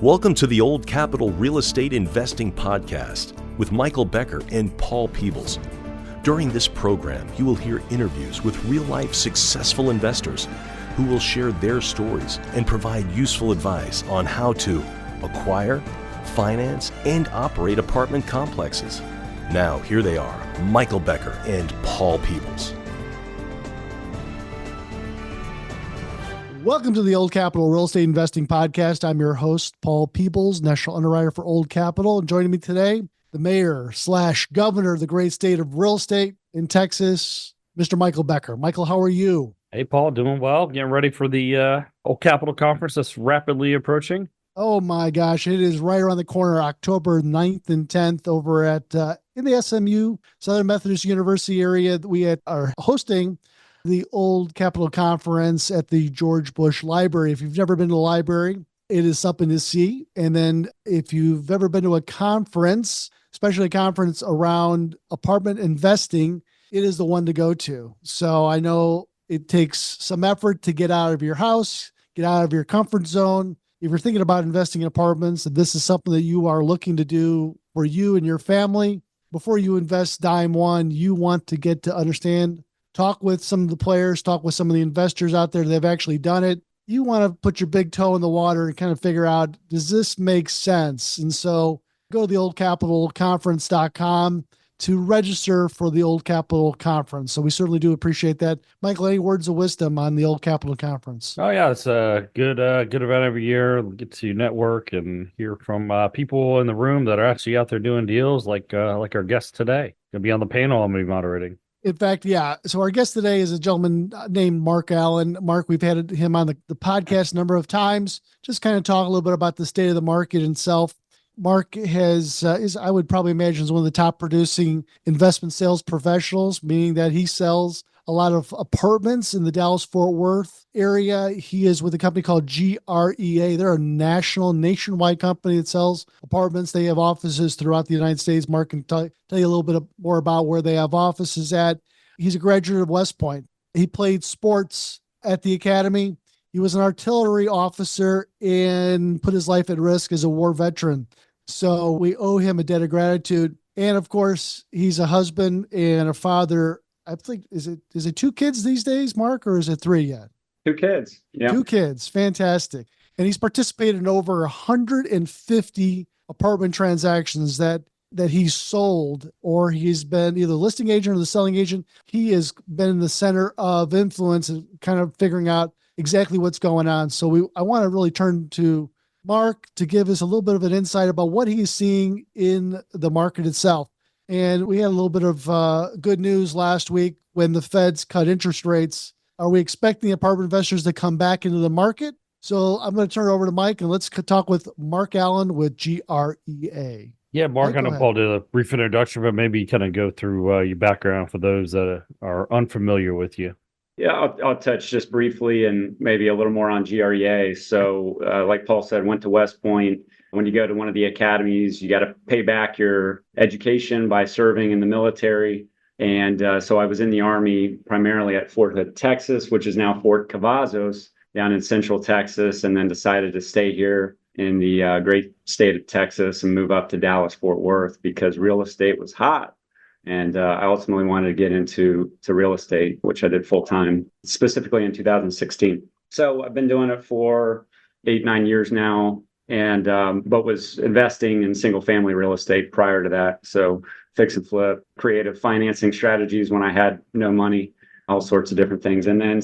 Welcome to the Old Capital Real Estate Investing Podcast with Michael Becker and Paul Peebles. During this program, you will hear interviews with real-life successful investors who will share their stories and provide useful advice on how to acquire, finance, and operate apartment complexes. Now, here they are, Michael Becker and Paul Peebles. Welcome to the Old Capital Real Estate Investing Podcast. I'm your host, Paul Peebles, National Underwriter for Old Capital. And joining me today, the mayor/governor of the great state of real estate in Texas, Mr. Michael Becker. Michael, how are you? Hey, Paul, doing well. Getting ready for the Old Capital Conference that's rapidly approaching. Oh my gosh, it is right around the corner, October 9th and 10th over at in the SMU, Southern Methodist University area. We are hosting the Old Capital Conference at the George Bush Library. If you've never been to the library, it is something to see. And then if you've ever been to a conference, especially a conference around apartment investing, it is the one to go to. So I know it takes some effort to get out of your house, get out of your comfort zone. If you're thinking about investing in apartments, and this is something that you are looking to do for you and your family, before you invest dime one, you want to get to understand, talk with some of the players, talk with some of the investors out there that have actually done it. You want to put your big toe in the water and kind of figure out, does this make sense? And so go to the oldcapitalconference.com to register for the Old Capital Conference. So we certainly do appreciate that. Michael, any words of wisdom on the Old Capital Conference? Oh, yeah, it's a good event every year. We get to network and hear from people in the room that are actually out there doing deals like our guest today. Going to be on the panel I'm going to be moderating. In fact, yeah. So our guest today is a gentleman named Mark Allen. Mark, we've had him on the podcast a number of times, just kind of talk a little bit about the state of the market itself. Mark is I would probably imagine is one of the top producing investment sales professionals, meaning that he sells a lot of apartments in the Dallas-Fort Worth area. He is with a company called GREA. They're a nationwide company that sells apartments. They have offices throughout the United States. Mark can tell you a little bit more about where they have offices at. He's a graduate of West Point. He played sports at the academy. He was an artillery officer and put his life at risk as a war veteran. So we owe him a debt of gratitude. And of course, he's a husband and a father. I think, is it 2 kids these days, Mark, or is it 3 yet? 2 kids. Yeah. 2 kids. Fantastic. And he's participated in over 150 apartment transactions that he's sold, or he's been either the listing agent or the selling agent. He has been in the center of influence and kind of figuring out exactly what's going on. So I want to really turn to Mark to give us a little bit of an insight about what he's seeing in the market itself. And we had a little bit of good news last week when the Feds cut interest rates. Are we expecting apartment investors to come back into the market? So I'm going to turn it over to Mike, and let's talk with Mark Allen with GREA. Yeah, Mark, I know Paul did a brief introduction, but maybe kind of go through your background for those that are unfamiliar with you. Yeah, I'll touch just briefly and maybe a little more on GREA. So like Paul said, went to West Point. When you go to one of the academies, you got to pay back your education by serving in the military. And so I was in the Army primarily at Fort Hood, Texas, which is now Fort Cavazos down in Central Texas, and then decided to stay here in the great state of Texas and move up to Dallas-Fort Worth because real estate was hot. And I ultimately wanted to get into real estate, which I did full time, specifically in 2016. So I've been doing it for 8-9 years now, and but was investing in single family real estate prior to that. So fix and flip, creative financing strategies when I had no money, all sorts of different things. And then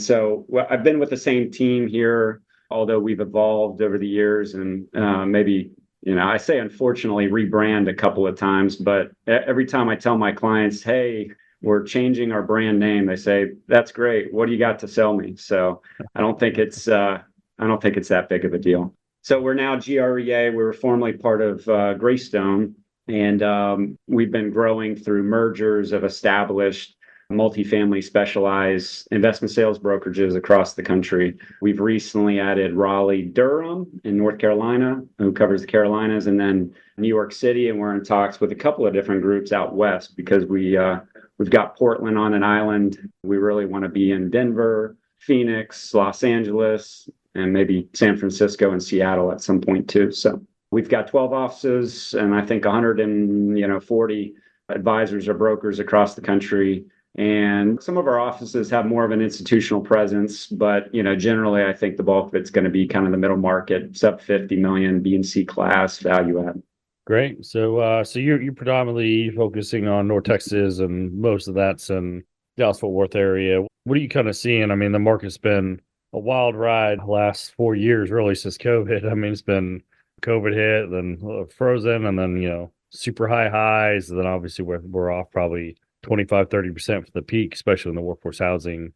I've been with the same team here, although we've evolved over the years and maybe, I say unfortunately rebrand a couple of times, but every time I tell my clients, hey, we're changing our brand name, they say, that's great. What do you got to sell me? So I don't think it's that big of a deal. So we're now GREA. We were formerly part of Greystone, and we've been growing through mergers of established multifamily specialized investment sales brokerages across the country. We've recently added Raleigh-Durham in North Carolina, who covers the Carolinas, and then New York City. And we're in talks with a couple of different groups out west because we've got Portland on an island. We really want to be in Denver, Phoenix, Los Angeles, and maybe San Francisco and Seattle at some point too. So we've got 12 offices and I think 140 advisors or brokers across the country. And some of our offices have more of an institutional presence, but generally I think the bulk of it's going to be kind of the middle market, sub 50 million B and C class value add. Great. So you're predominantly focusing on North Texas, and most of that's in Dallas Fort Worth area. What are you kind of seeing? I mean, the market's been a wild ride the last 4 years, really, since COVID. I mean, it's been COVID hit, then frozen, and then super high highs. And then obviously we're off probably 25-30% for the peak, especially in the workforce housing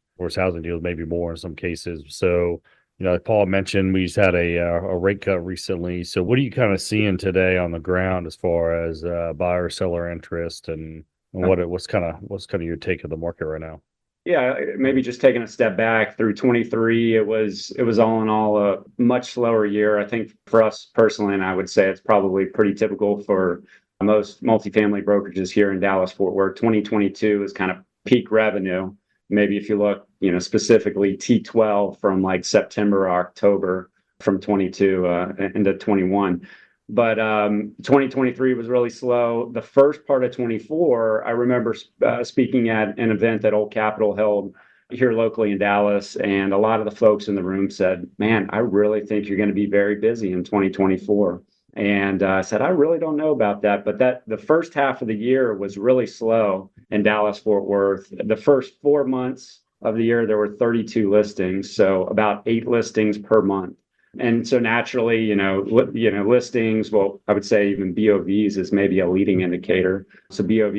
deals, maybe more in some cases. So, like Paul mentioned, we just had a rate cut recently. So what are you kind of seeing today on the ground as far as buyer seller interest, and what's kind of your take of the market right now? Yeah, maybe just taking a step back through 23, it was all in all a much slower year. I think for us personally, and I would say it's probably pretty typical for most multifamily brokerages here in Dallas Fort Worth. 2022 is kind of peak revenue. Maybe if you look, specifically T12 from like September or October from 22 into 21. But 2023 was really slow. The first part of 24, I remember speaking at an event that Old Capital held here locally in Dallas, and a lot of the folks in the room said, "Man, I really think you're going to be very busy in 2024." And I said, "I really don't know about that." But the first half of the year was really slow in Dallas Fort Worth. The first 4 months of the year, there were 32 listings, so about 8 listings per month. And so naturally, listings, well, I would say even BOVs is maybe a leading indicator. So BOV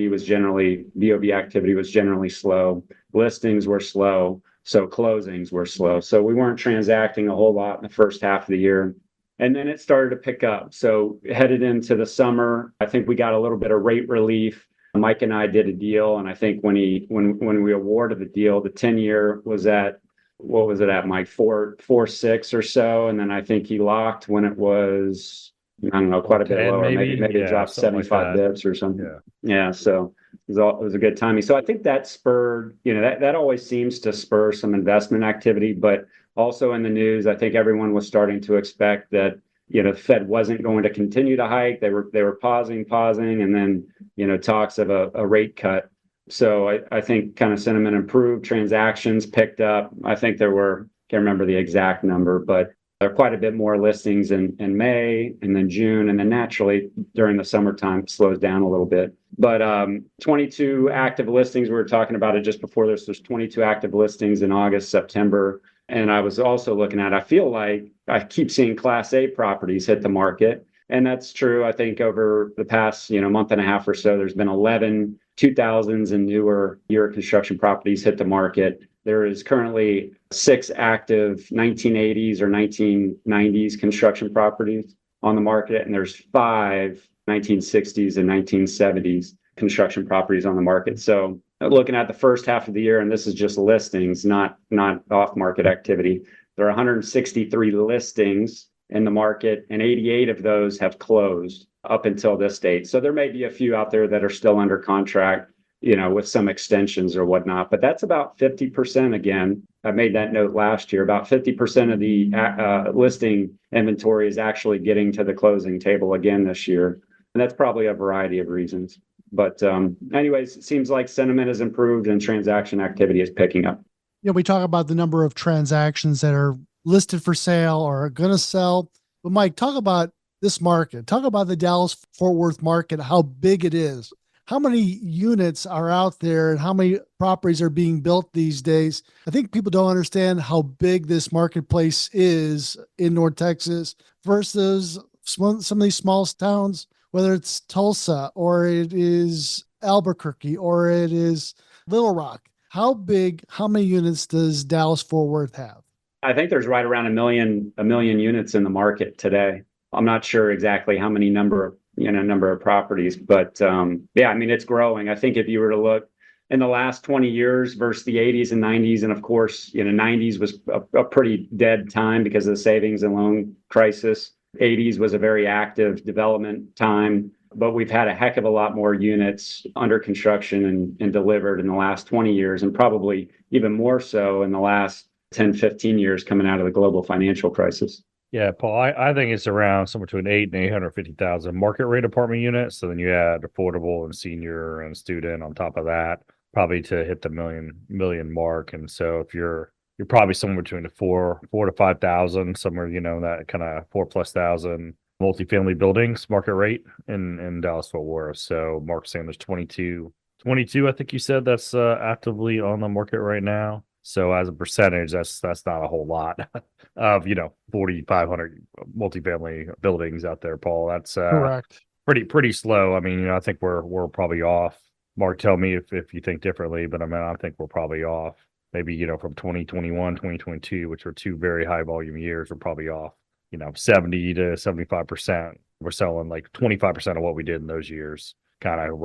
activity was generally slow. Listings were slow. So closings were slow. So we weren't transacting a whole lot in the first half of the year. And then it started to pick up. So headed into the summer, I think we got a little bit of rate relief. Mike and I did a deal. And I think when we awarded the deal, the 10-year was at, what was it at, Mike? 4.6 or so. And then I think he locked when it was, I don't know, quite a bit lower. Maybe it dropped 75 bips or something. Yeah. So it was a good timing. So I think that spurred, that always seems to spur some investment activity. But also in the news, I think everyone was starting to expect that, the Fed wasn't going to continue to hike. They were pausing, and then, talks of a rate cut. So I think kind of sentiment improved, transactions picked up. I think can't remember the exact number, but there are quite a bit more listings in May and then June. And then naturally during the summertime slows down a little bit. But 22 active listings, we were talking about it just before this, there's 22 active listings in August, September. And I was also looking at, I feel like I keep seeing Class A properties hit the market. And that's true. I think over the past, month and a half or so, there's been 11 2000s and newer year construction properties hit the market. There is currently 6 active 1980s or 1990s construction properties on the market. And there's 5 1960s and 1970s construction properties on the market. So looking at the first half of the year, and this is just listings, not off-market activity, there are 163 listings in the market, and 88 of those have closed up until this date. So there may be a few out there that are still under contract, with some extensions or whatnot, but that's about 50% again. I made that note last year. About 50% of the listing inventory is actually getting to the closing table again this year. And that's probably a variety of reasons. But anyways, it seems like sentiment has improved and transaction activity is picking up. We talk about the number of transactions that are listed for sale or are going to sell. But Mike, talk about this market. Talk about the Dallas-Fort Worth market, how big it is. How many units are out there and how many properties are being built these days? I think people don't understand how big this marketplace is in North Texas versus some of these small towns, whether it's Tulsa or it is Albuquerque or it is Little Rock. How many units does Dallas-Fort Worth have? I think there's right around a million units in the market today. I'm not sure exactly how many number of properties, but it's growing. I think if you were to look in the last 20 years versus the 80s and 90s, and of course, 90s was a pretty dead time because of the savings and loan crisis. 80s was a very active development time, but we've had a heck of a lot more units under construction and delivered in the last 20 years, and probably even more so in the last 10, 15 years coming out of the global financial crisis. Yeah, Paul, I think it's around somewhere between 850,000 market rate apartment units. So then you add affordable and senior and student on top of that, probably to hit the million mark. And so if you're probably somewhere between the four to 5,000, somewhere, that kind of 4,000+ multifamily buildings market rate in Dallas Fort Worth. So Mark saying there's 22, I think you said that's actively on the market right now. So as a percentage, that's not a whole lot of 4,500 multifamily buildings out there, Paul. That's Correct. Pretty slow. I mean, I think we're probably off. Mark, tell me if you think differently, but I think we're probably off. Maybe from 2021, 2022, which were two very high volume years, we're probably off 70 to 75%. We're selling like 25% of what we did in those years, kind of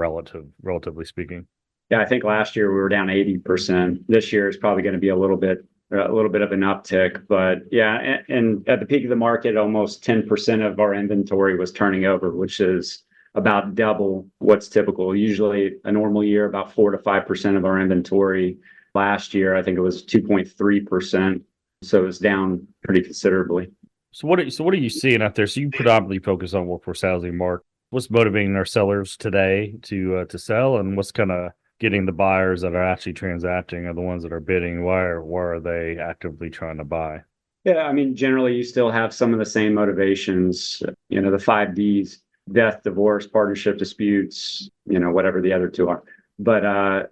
relatively speaking. Yeah, I think last year we were down 80%. This year is probably going to be a little bit of an uptick. But yeah, and at the peak of the market, almost 10% of our inventory was turning over, which is about double what's typical. Usually a normal year, about 4 to 5% of our inventory. Last year, I think it was 2.3%. So it was down pretty considerably. So what are you seeing out there? So you predominantly focus on workforce housing, Mark. What's motivating our sellers today to sell, and what's kind of getting the buyers that are actually transacting or the ones that are bidding? Why are they actively trying to buy? Yeah, I mean, generally you still have some of the same motivations, the 5 Ds: death, divorce, partnership disputes, whatever the other two are. But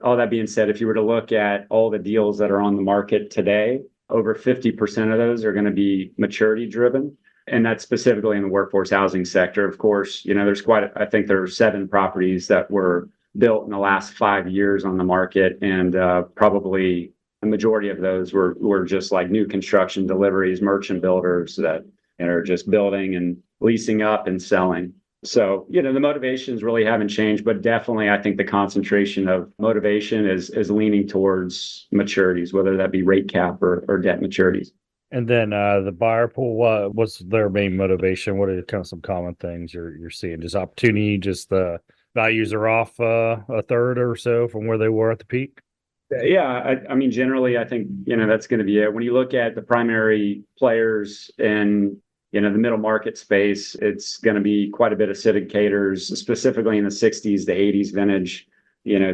all that being said, if you were to look at all the deals that are on the market today, over 50% of those are going to be maturity driven. And that's specifically in the workforce housing sector. Of course, I think there are 7 properties that were built in the last 5 years on the market. And probably the majority of those were just like new construction deliveries, merchant builders that are just building and leasing up and selling. So, the motivations really haven't changed, but definitely I think the concentration of motivation is leaning towards maturities, whether that be rate cap or debt maturities. And then the buyer pool, what's their main motivation? What are kind of some common things you're seeing? Just opportunity, just the values are off a third or so from where they were at the peak? Yeah, I mean, generally, I think, that's going to be it. When you look at the primary players in the middle market space, it's going to be quite a bit of syndicators, specifically in the 60s to 80s vintage,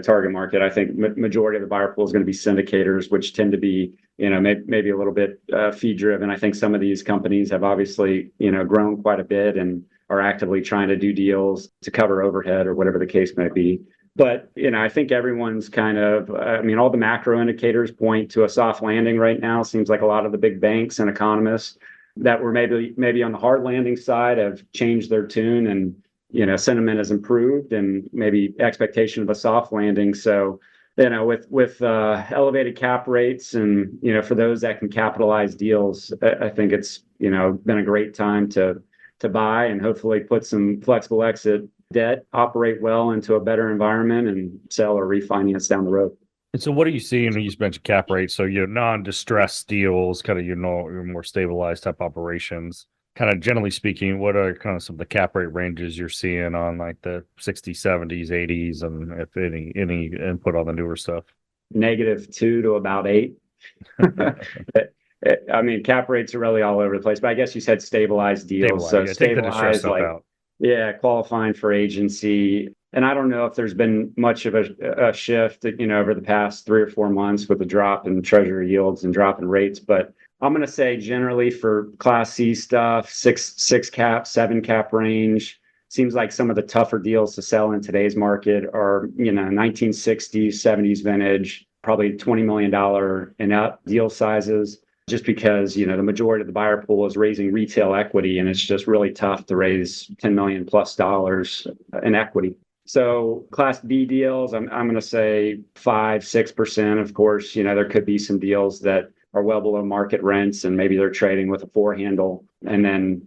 target market. I think majority of the buyer pool is going to be syndicators, which tend to be, maybe a little bit fee driven. I think some of these companies have obviously, grown quite a bit and are actively trying to do deals to cover overhead or whatever the case may be. But, I think everyone's kind of, all the macro indicators point to a soft landing right now. Seems like a lot of the big banks and economists that were maybe on the hard landing side have changed their tune, and sentiment has improved, and maybe expectation of a soft landing. So with elevated cap rates, and for those that can capitalize deals, I think it's been a great time to buy and hopefully put some flexible exit debt, operate well into a better environment, and sell or refinance down the road. And so what are you seeing when you mentioned cap rates? So your non-distressed deals, kind of your more stabilized type operations, kind of generally speaking, what are kind of some of the cap rate ranges you're seeing on like the 60s, 70s, 80s, and if any input on the newer stuff? -2 to about 8. I mean, cap rates are really all over the place, but I guess you said stabilized deals. So stabilized, like, out. Yeah, qualifying for agency. And I don't know if there's been much of a shift, over the past 3 or 4 months with the drop in treasury yields and drop in rates. But I'm going to say generally for Class C stuff, 6 cap, 7 cap range. Seems like some of the tougher deals to sell in today's market are, 1960s, 70s vintage, probably $20 million and up deal sizes. Just because, the majority of the buyer pool is raising retail equity, and it's just really tough to raise $10 million+ in equity. So Class B deals, I'm going to say 5-6%. Of course, there could be some deals that are well below market rents, and maybe they're trading with a 4 handle. And then,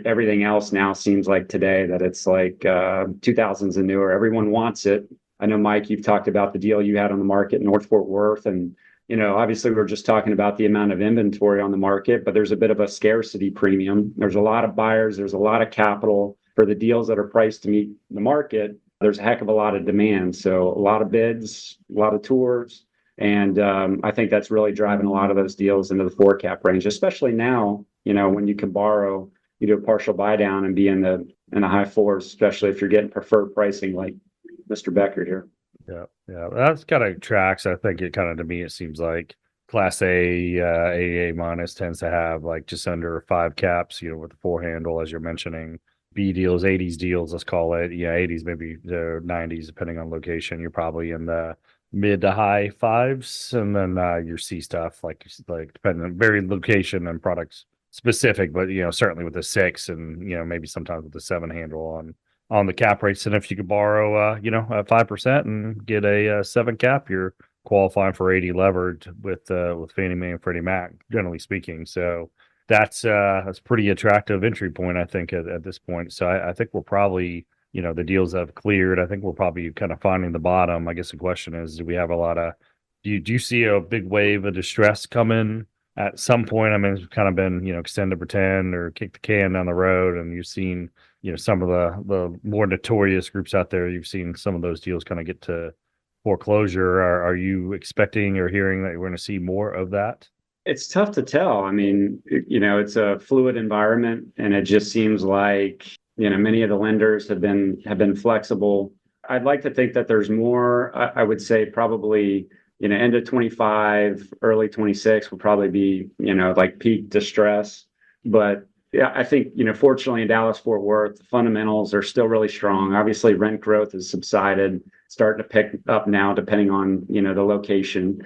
everything else now seems like today that it's like 2000s and newer. Everyone wants it. I know, Mike, you've talked about the deal you had on the market in North Fort Worth, and obviously we're just talking about the amount of inventory on the market, but there's a bit of a scarcity premium. There's a lot of buyers. There's a lot of capital for the deals that are priced to meet the market. There's a heck of a lot of demand. So a lot of bids, a lot of tours, And I think that's really driving a lot of those deals into the 4 cap range, especially now, when you can borrow, you do a partial buy down and be in the high fours, especially if you're getting preferred pricing like Mr. Becker here. Yeah, yeah, that's kind of tracks. I think it kind of, to me, it seems like Class A, AA minus tends to have like just under 5 caps, with the 4 handle, as you're mentioning. B deals, 80s deals, let's call it. Yeah, 80s, maybe the 90s, depending on location. You're probably in the mid to high fives, and then your C stuff, like depending on very location and products specific, but certainly with a 6 and maybe sometimes with a 7 handle on the cap rates. And if you could borrow, at 5% and get a 7 cap, you're qualifying for 80 levered with Fannie Mae and Freddie Mac, generally speaking. So that's pretty attractive entry point, I think, at this point. So I think we're probably, the deals have cleared. I think we're probably kind of finding the bottom. I guess the question is, do we have do you see a big wave of distress coming at some point? I mean, it's kind of been, extend to pretend or kick the can down the road, and you've seen, some of the more notorious groups out there, you've seen some of those deals kind of get to foreclosure. Are you expecting or hearing that we're going to see more of that? It's tough to tell. I mean, it's a fluid environment, and it just seems like, many of the lenders have been flexible. I'd like to think that there's more. I would say probably, end of 25, early 26 will probably be, like peak distress. But yeah, I think, fortunately in Dallas-Fort Worth, the fundamentals are still really strong. Obviously, rent growth has subsided, starting to pick up now, depending on, the location.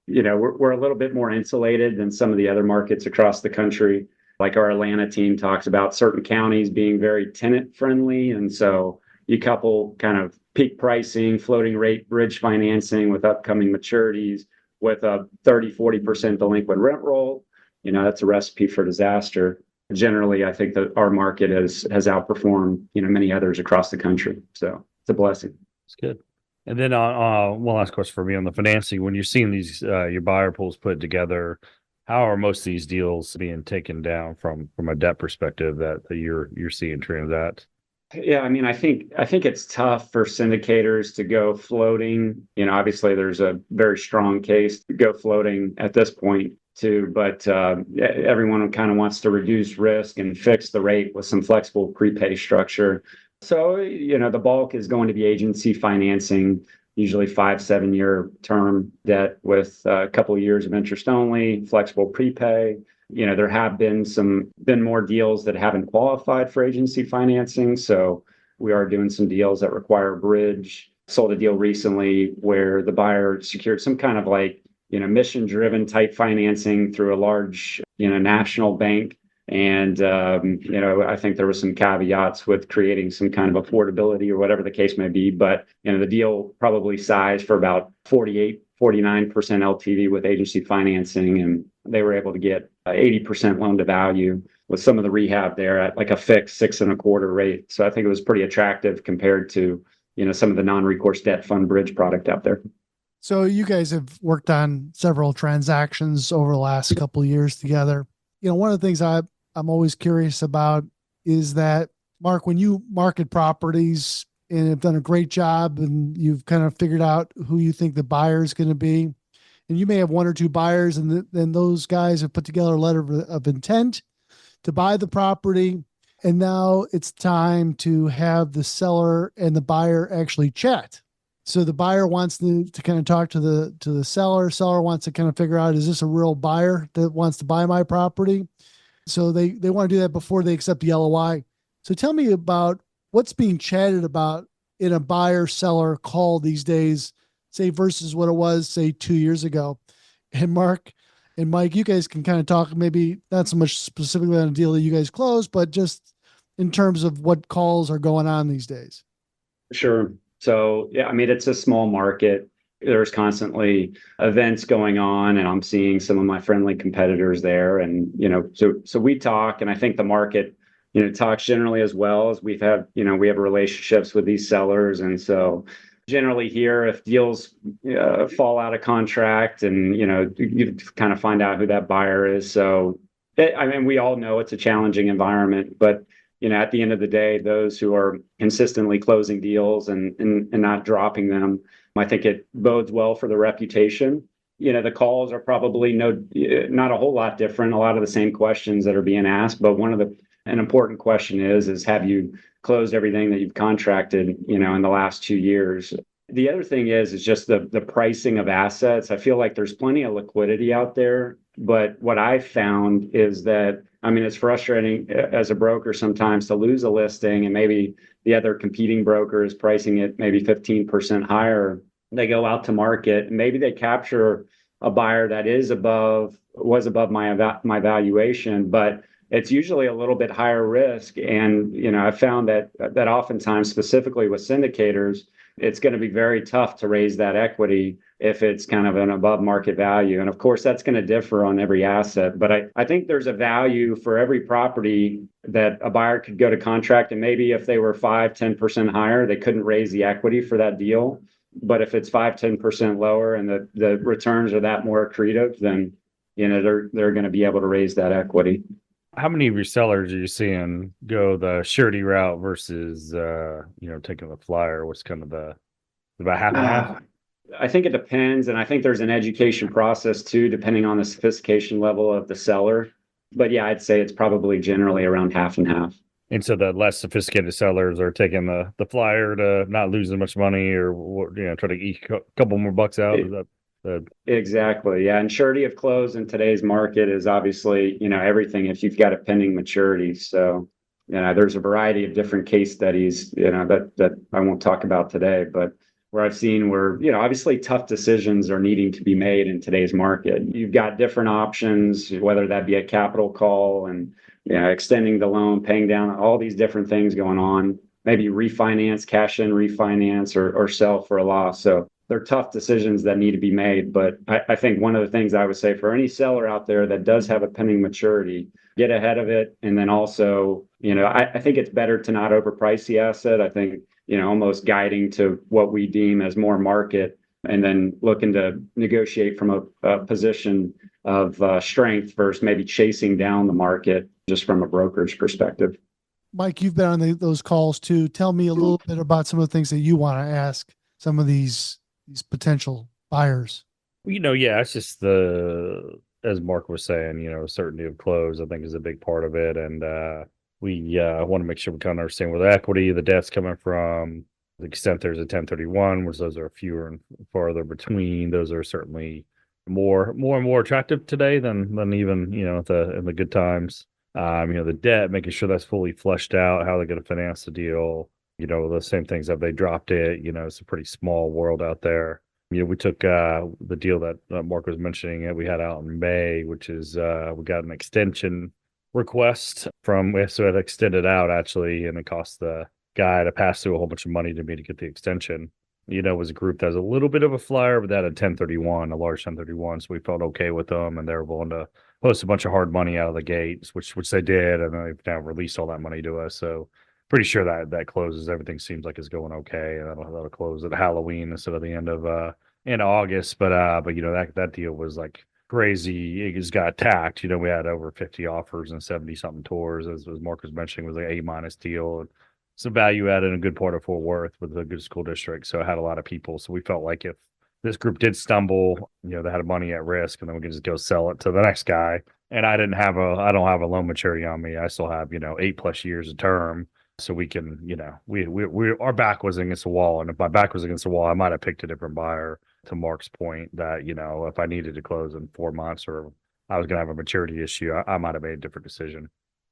We're a little bit more insulated than some of the other markets across the country. Like our Atlanta team talks about certain counties being very tenant friendly. And so you couple kind of peak pricing, floating rate bridge financing with upcoming maturities with a 30-40% delinquent rent roll, that's a recipe for disaster. Generally, I think that our market has outperformed, many others across the country. So it's a blessing. It's good. And then one last question for me on the financing. When you're seeing these your buyer pools put together, how are most of these deals being taken down from a debt perspective that you're seeing transact? Yeah, I mean, I think it's tough for syndicators to go floating. Obviously there's a very strong case to go floating at this point too, but everyone kind of wants to reduce risk and fix the rate with some flexible prepay structure. So, the bulk is going to be agency financing, usually 5-7 year term debt with a couple of years of interest only, flexible prepay. There have been more deals that haven't qualified for agency financing. So we are doing some deals that require a bridge. Sold a deal recently where the buyer secured some kind of mission driven type financing through a large, national bank. And, I think there was some caveats with creating some kind of affordability or whatever the case may be. But, the deal probably sized for about 49% LTV with agency financing. And they were able to get 80% loan to value with some of the rehab there at like a fixed 6.25% rate. So I think it was pretty attractive compared to, some of the non-recourse debt fund bridge product out there. So you guys have worked on several transactions over the last couple of years together. One of the things I'm always curious about is that, Mark, when you market properties and have done a great job and you've kind of figured out who you think the buyer is going to be, and you may have 1 or 2 buyers, and then those guys have put together a letter of intent to buy the property. And now it's time to have the seller and the buyer actually chat. So the buyer wants to kind of talk to the seller. Seller wants to kind of figure out, is this a real buyer that wants to buy my property? So they want to do that before they accept the LOI. So tell me about what's being chatted about in a buyer-seller call these days, say, versus what it was, say, 2 years ago. And Mark and Mike, you guys can kind of talk, maybe not so much specifically on a deal that you guys closed, but just in terms of what calls are going on these days. Sure. So, yeah, I mean, it's a small market. There's constantly events going on, and I'm seeing some of my friendly competitors there. And, so we talk, and I think the market, talks generally as well. As we have relationships with these sellers. And so generally here, if deals fall out of contract and, you kind of find out who that buyer is. So, we all know it's a challenging environment, but at the end of the day, those who are consistently closing deals and not dropping them, I think it bodes well for the reputation. the calls are probably not a whole lot different. A lot of the same questions that are being asked, but an important question is have you closed everything that you've contracted, in the last 2 years? The other thing is just the pricing of assets. I feel like there's plenty of liquidity out there, but what I've found is that, it's frustrating as a broker sometimes to lose a listing and maybe the other competing broker is pricing it maybe 15% higher. They go out to market and maybe they capture a buyer that was above my valuation, but it's usually a little bit higher risk. And, I found that oftentimes, specifically with syndicators, it's going to be very tough to raise that equity if it's kind of an above market value. And of course, that's going to differ on every asset. But I think there's a value for every property that a buyer could go to contract. And maybe if they were 5-10% higher, they couldn't raise the equity for that deal. But if it's 5-10% lower and the returns are that more accretive, then, they're going to be able to raise that equity. How many resellers are you seeing go the surety route versus, taking the flyer? What's kind of about half and half? I think it depends. And I think there's an education process too, depending on the sophistication level of the seller. But yeah, I'd say it's probably generally around half and half. And so the less sophisticated sellers are taking the flyer to not lose as much money or, try to eke a couple more bucks out. Exactly. Yeah. And surety of close in today's market is obviously, everything if you've got a pending maturity. So, there's a variety of different case studies, that I won't talk about today, but where I've seen where, obviously tough decisions are needing to be made in today's market. You've got different options, whether that be a capital call and, extending the loan, paying down, all these different things going on, maybe refinance, cash in, refinance, or sell for a loss. So they're tough decisions that need to be made. But I think one of the things I would say for any seller out there that does have a pending maturity, get ahead of it. And then also, I think it's better to not overprice the asset. I think, almost guiding to what we deem as more market and then looking to negotiate from a position of strength versus maybe chasing down the market just from a broker's perspective. Mike, you've been on those calls too. Tell me a little bit about some of the things that you want to ask some of these potential buyers. Yeah, it's just as Mark was saying, certainty of close, I think, is a big part of it. And we want to make sure we kind of understand where the equity, the debt's coming from, the extent there's a 1031, which those are fewer and farther between. Those are certainly more and more attractive today than even, in the good times. The debt, making sure that's fully fleshed out, how they're going to finance the deal. The same things, have they dropped it? It's a pretty small world out there. We took the deal that Mark was mentioning that we had out in May, which is we got an extension request so it extended out actually, and it cost the guy to pass through a whole bunch of money to me to get the extension. It was a group that has a little bit of a flyer, but that had a 1031, a large 1031. So we felt okay with them, and they were willing to post a bunch of hard money out of the gate, which they did, and they've now released all that money to us. So pretty sure that closes. Everything seems like it's going okay, and that'll close at Halloween instead of the end of August. But that deal was like crazy. It just got attacked. We had over 50 offers and 70 something tours, as Mark was mentioning, was like A- deal. And some value added in a good part of Fort Worth with a good school district. So it had a lot of people. So we felt like if this group did stumble, they had money at risk, and then we could just go sell it to the next guy. And I don't have a loan maturity on me. I still have, 8+ years of term. So we can, our back was against the wall. And if my back was against the wall, I might have picked a different buyer, to Mark's point, that, if I needed to close in 4 months or I was going to have a maturity issue, I might have made a different decision.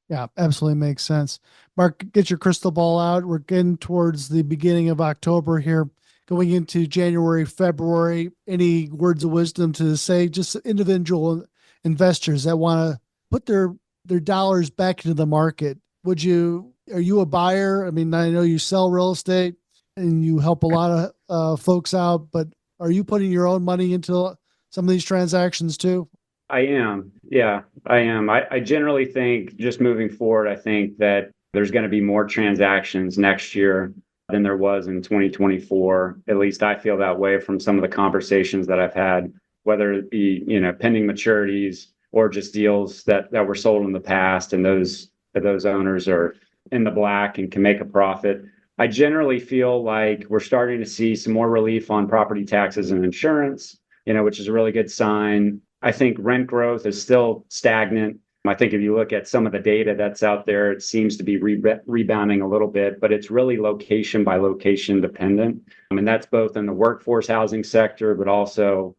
Yeah, absolutely makes sense. Mark, get your crystal ball out. We're getting towards the beginning of October here, going into January, February. Any words of wisdom to say, just individual investors that want to put their dollars back into the market? Are you a buyer? I mean, I know you sell real estate and you help a lot of folks out, but are you putting your own money into some of these transactions too? I am. Yeah, I am. I generally think, just moving forward, I think that there's going to be more transactions next year than there was in 2024. At least I feel that way from some of the conversations that I've had, whether it be, pending maturities or just deals that were sold in the past, and those owners are in the black and can make a profit. I generally feel like we're starting to see some more relief on property taxes and insurance. which is a really good sign. I think rent growth is still stagnant. I think if you look at some of the data that's out there, it seems to be rebounding a little bit, but it's really location by location dependent. I mean, that's both in the workforce housing sector, but also,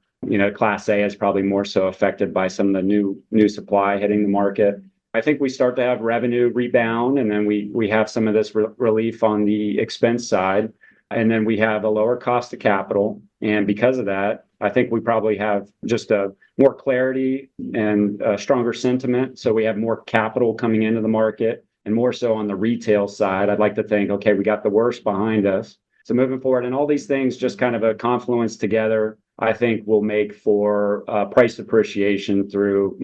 Class A is probably more so affected by some of the new supply hitting the market. I think we start to have revenue rebound, and then we have some of this relief on the expense side, and then we have a lower cost of capital. And because of that, I think we probably have just a more clarity and a stronger sentiment. So we have more capital coming into the market, and more so on the retail side. I'd like to think, okay, we got the worst behind us. So moving forward, and all these things just kind of a confluence together, I think will make for price appreciation through,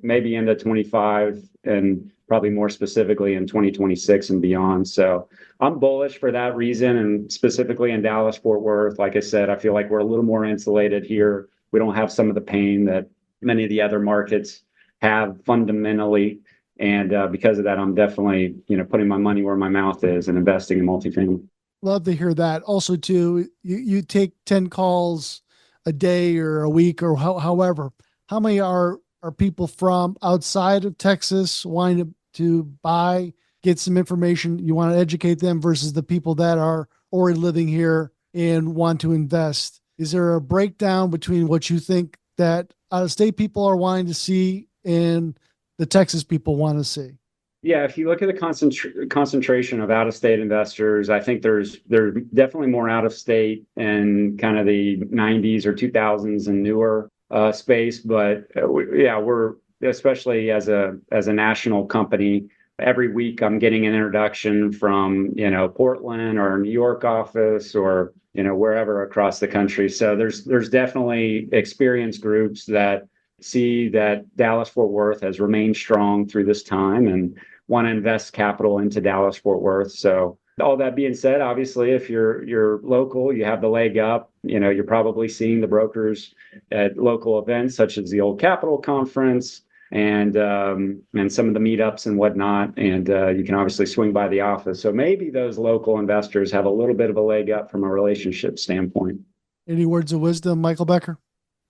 maybe into 25 and probably more specifically in 2026 and beyond. So I'm bullish for that reason. And specifically in Dallas, Fort Worth, like I said, I feel like we're a little more insulated here. We don't have some of the pain that many of the other markets have fundamentally. And because of that, I'm definitely, putting my money where my mouth is and investing in multifamily. Love to hear that. Also, too, you take 10 calls a day or a week or however. How many are people from outside of Texas wanting to buy, get some information? You want to educate them versus the people that are already living here and want to invest. Is there a breakdown between what you think that out-of-state people are wanting to see and the Texas people want to see? Yeah, if you look at the concentration of out-of-state investors, I think there's definitely more out-of-state and kind of the 90s or 2000s and newer space. But we're especially as a national company. Every week, I'm getting an introduction from Portland or New York office or wherever across the country. So there's definitely experienced groups that see that Dallas-Fort Worth has remained strong through this time and want to invest capital into Dallas-Fort Worth. So all that being said, obviously, if you're local, you have the leg up. You're probably seeing the brokers at local events such as the Old Capital Conference and some of the meetups and whatnot. And you can obviously swing by the office. So maybe those local investors have a little bit of a leg up from a relationship standpoint. Any words of wisdom, Michael Becker?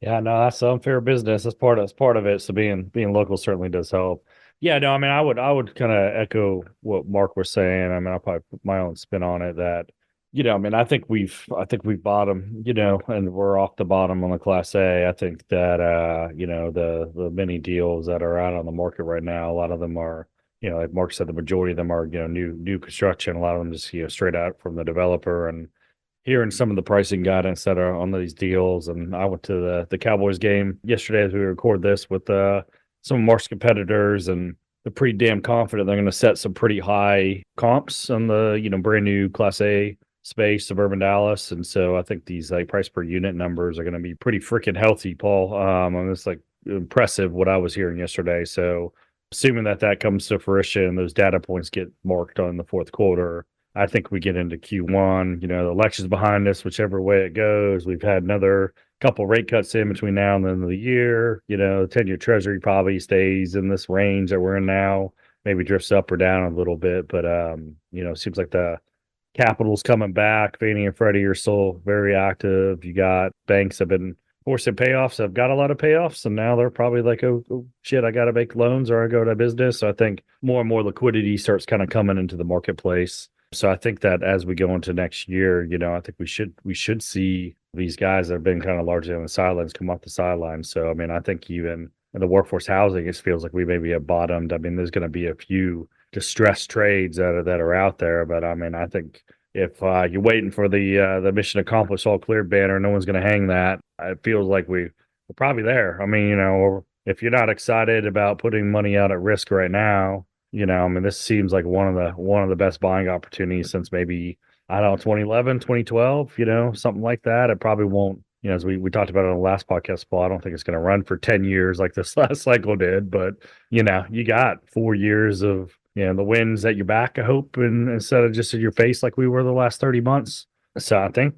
Yeah, no, that's unfair business. That's part of it. So being local certainly does help. Yeah, no, I mean, I would kind of echo what Mark was saying. I mean, I'll probably put my own spin on it that, I mean, I think we've bottomed, and we're off the bottom on the Class A. I think that, the many deals that are out on the market right now, a lot of them are, like Mark said, the majority of them are, new construction. A lot of them just, straight out from the developer, and hearing some of the pricing guidance that are on these deals. And I went to the Cowboys game yesterday as we record this with some of Mark's competitors, and they're pretty damn confident they're going to set some pretty high comps on the, brand new Class A space, suburban Dallas. And so I think these like price per unit numbers are going to be pretty freaking healthy, Paul. And it's like impressive what I was hearing yesterday. So assuming that comes to fruition and those data points get marked on the fourth quarter, I think we get into Q1, the election's behind us, whichever way it goes. We've had another couple rate cuts in between now and the end of the year. The 10-year treasury probably stays in this range that we're in now, maybe drifts up or down a little bit. But, it seems like the capital's coming back. Fannie and Freddie are still very active. You got banks have been forcing payoffs. I've got a lot of payoffs, and now they're probably like, oh shit, I got to make loans or I go to business. So I think more and more liquidity starts kind of coming into the marketplace. So I think that as we go into next year, I think we should see these guys that have been kind of largely on the sidelines come off the sidelines. So, I mean, I think even in the workforce housing, it feels like we maybe have bottomed. I mean, there's going to be a few distressed trades that are out there. But, I mean, I think if you're waiting for the mission accomplished, all clear banner, no one's going to hang that. It feels like we're probably there. I mean, if you're not excited about putting money out at risk right now, I mean, this seems like one of the best buying opportunities since maybe, I don't know, 2011, 2012, something like that. It probably won't, as we talked about it on the last podcast, Paul, I don't think it's going to run for 10 years like this last cycle did. But, you got 4 years of, the winds at your back, I hope, and instead of just in your face like we were the last 30 months. So I think,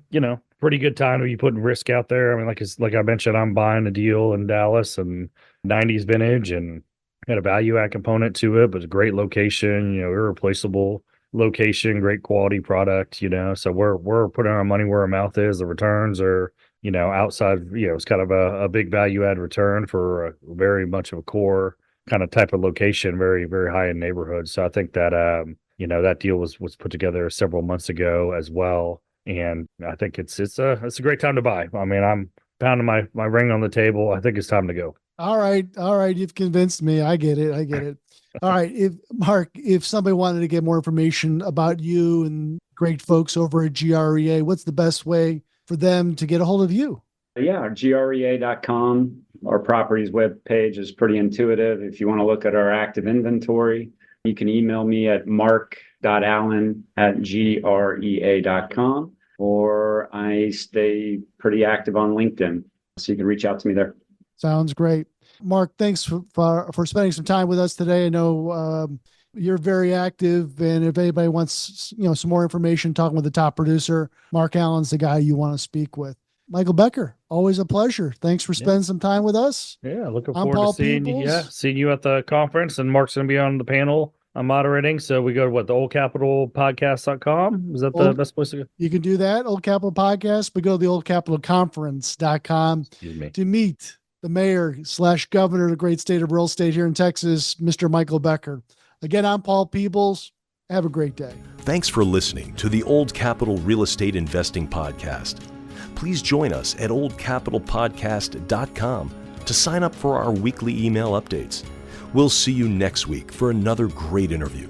pretty good time to be putting risk out there. I mean, like I mentioned, I'm buying a deal in Dallas and 90s vintage and had a value add component to it, but a great location, irreplaceable location, great quality product, so we're putting our money where our mouth is. The returns are outside, it's kind of a big value add return for a very much of a core kind of type of location, very, very high in neighborhood. So I think that, that deal was put together several months ago as well. And I think it's a great time to buy. I mean, I'm pounding my ring on the table. I think it's time to go. All right. You've convinced me. I get it. All right. If somebody wanted to get more information about you and great folks over at GREA, what's the best way for them to get a hold of you? Yeah, grea.com. Our properties webpage is pretty intuitive. If you want to look at our active inventory, you can email me at mark.allen@grea.com, or I stay pretty active on LinkedIn, so you can reach out to me there. Sounds great. Mark, thanks for spending some time with us today. I know you're very active, and if anybody wants some more information, talking with the top producer, Mark Allen's the guy you want to speak with. Michael Becker, always a pleasure. Thanks for spending some time with us. Yeah, looking I'm forward Paul to seeing Peebles. you. Yeah, seeing you at the conference, and Mark's going to be on the panel. I'm moderating, so we go to the oldcapitalpodcast.com. Is that the best place to go? You can do that, Old Capital Podcast, but go to the oldcapitalconference.com to meet the mayor/governor of the great state of real estate here in Texas, Mr. Michael Becker. Again, I'm Paul Peebles. Have a great day. Thanks for listening to the Old Capital Real Estate Investing Podcast. Please join us at oldcapitalpodcast.com to sign up for our weekly email updates. We'll see you next week for another great interview.